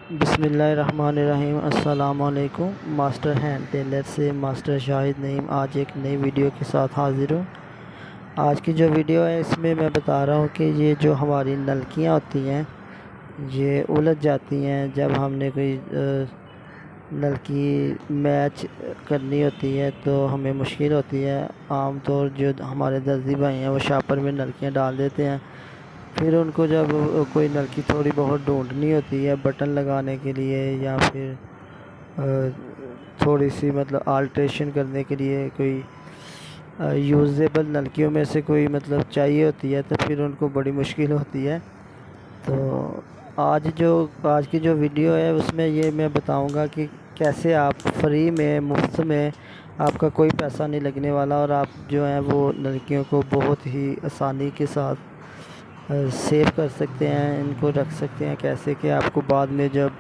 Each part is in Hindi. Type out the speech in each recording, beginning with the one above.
बिस्मिल्लाहिर्रहमानिर्रहीम। अस्सलामुअलैकुम। मास्टर हैंड टेलर से मास्टर शाहिद नईम आज एक नई वीडियो के साथ हाज़िर हूँ। आज की जो वीडियो है इसमें मैं बता रहा हूँ कि ये जो हमारी नलकियाँ होती हैं ये उलझ जाती हैं जब हमने कोई नलकी मैच करनी होती है तो हमें मुश्किल होती है। आम तौर जो हमारे दर्जी भाई हैं वो शापर में नलकियाँ डाल देते हैं, फिर उनको जब कोई नलकी थोड़ी बहुत ढूंढनी होती है बटन लगाने के लिए या फिर थोड़ी सी मतलब आल्ट्रेशन करने के लिए कोई यूज़ेबल नलकियों में से कोई मतलब चाहिए होती है तो फिर उनको बड़ी मुश्किल होती है। तो आज की जो वीडियो है उसमें ये मैं बताऊंगा कि कैसे आप फ्री में मुफ्त में आपका कोई पैसा नहीं लगने वाला और आप जो है वो नलकियों को बहुत ही आसानी के साथ सेव कर सकते हैं, इनको रख सकते हैं कैसे कि आपको बाद में जब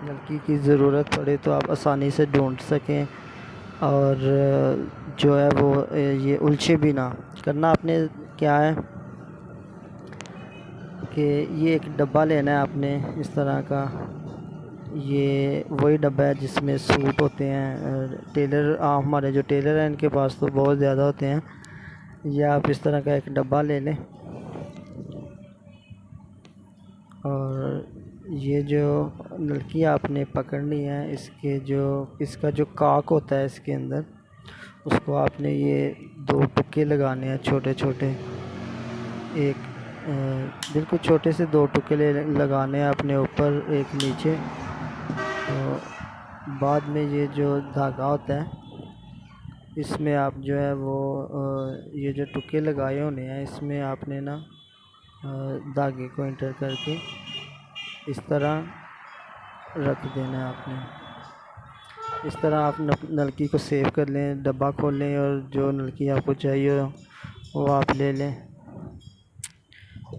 नलकी की ज़रूरत पड़े तो आप आसानी से ढूंढ सकें और जो है वो ये उलझे भी ना। करना आपने क्या है कि ये एक डब्बा लेना है आपने इस तरह का। ये वही डब्बा है जिसमें सूट होते हैं। टेलर हमारे जो टेलर हैं इनके पास तो बहुत ज़्यादा होते हैं। या आप इस तरह का एक डब्बा ले लें और ये जो नलकी आपने पकड़नी है इसका जो काक होता है इसके अंदर उसको आपने ये दो टुक्के लगाने हैं छोटे छोटे। एक बिल्कुल छोटे से दो टुक्के लगाने हैं अपने ऊपर एक नीचे। तो बाद में ये जो धागा होता है इसमें आप जो है वो ये जो टुक्के लगाए होने हैं इसमें आपने ना धागे को इंटर करके इस तरह रख देना है आपने। इस तरह आप नलकी को सेव कर लें, डब्बा खोल लें और जो नलकी आपको चाहिए वो आप ले लें।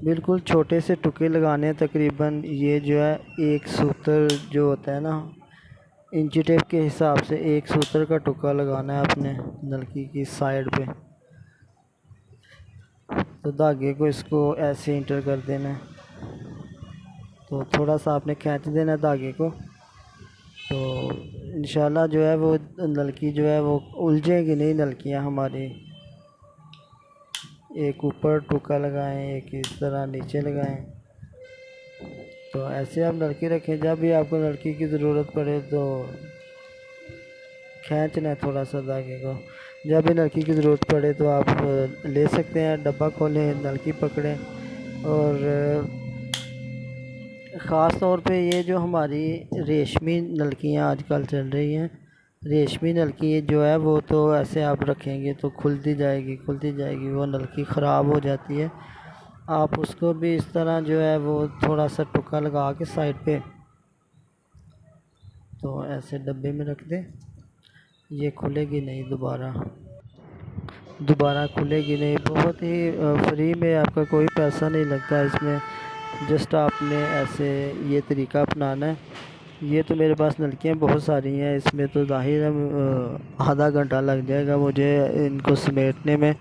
बिल्कुल छोटे से टुके लगाने हैं, तकरीबन ये जो है एक सूत्र जो होता है ना इंची टेप के हिसाब से एक सूत्र का टुका लगाना है आपने नलकी की साइड पे। तो धागे को इसको ऐसे इंटर कर देना है। तो थोड़ा सा आपने खींच देना धागे को तो इंशाल्लाह जो है वो नलकी जो है वो उलझेगी नहीं। नलकियाँ हमारी एक ऊपर टुका लगाएं, एक इस तरह नीचे लगाएं। तो ऐसे आप नलकी रखें, जब भी आपको नलकी की ज़रूरत पड़े तो खींचना है थोड़ा सा धागे को। जब भी नलकी की ज़रूरत पड़े तो आप ले सकते हैं, डब्बा खोलें, नलकी पकड़ें। और ख़ास तौर पे ये जो हमारी रेशमी नलकियाँ आजकल चल रही हैं, रेशमी नलकी जो है वो तो ऐसे आप रखेंगे तो खुलती जाएगी वो नलकी ख़राब हो जाती है। आप उसको भी इस तरह जो है वो थोड़ा सा टुका लगा के साइड पे तो ऐसे डब्बे में रख दें। ये खुलेगी नहीं, दोबारा खुलेगी नहीं। बहुत ही फ्री में, आपका कोई पैसा नहीं लगता इसमें। जस्ट आपने ऐसे ये तरीका अपनाना है। ये तो मेरे पास नलकियाँ बहुत सारी हैं, इसमें तो ज़ाहिर है आधा घंटा लग जाएगा मुझे इनको समेटने में।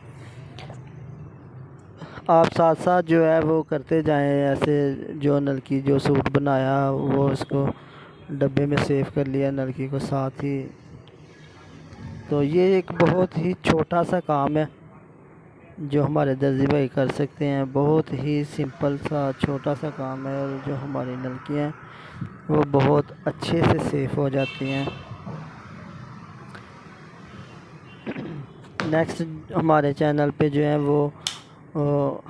आप साथ साथ जो है वो करते जाएं, ऐसे जो नलकी जो सूट बनाया वो उसको डब्बे में सेव कर लिया नलकी को साथ ही। तो ये एक बहुत ही छोटा सा काम है जो हमारे दर्जी भाई कर सकते हैं। बहुत ही सिंपल सा छोटा सा काम है और जो हमारी नलकियाँ हैं वो बहुत अच्छे से सेफ हो जाती हैं। नेक्स्ट हमारे चैनल पे जो है वो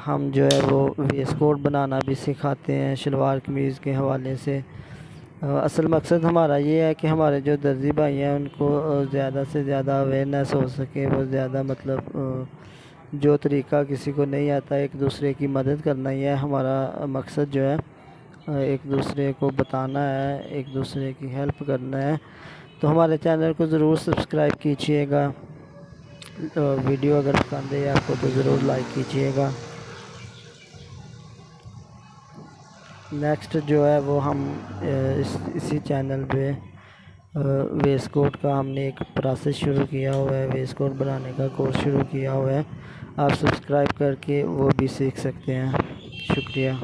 हम जो है वो वेस्ट कोट बनाना भी सिखाते हैं शलवार कमीज़ के हवाले से। असल मकसद हमारा ये है कि हमारे जो दर्जी भाई हैं उनको ज़्यादा से ज़्यादा अवेयरनेस हो सके। वो ज़्यादा मतलब जो तरीका किसी को नहीं आता एक दूसरे की मदद करना ही है हमारा मकसद जो है। एक दूसरे को बताना है, एक दूसरे की हेल्प करना है। तो हमारे चैनल को ज़रूर सब्सक्राइब कीजिएगा। वीडियो अगर पसंद है आपको तो ज़रूर लाइक कीजिएगा। नेक्स्ट जो है वो हम इसी चैनल पे वेस्ट कोट का हमने एक प्रोसेस शुरू किया हुआ है, वेस्ट कोट बनाने का कोर्स शुरू किया हुआ है। आप सब्सक्राइब करके वो भी सीख सकते हैं। शुक्रिया।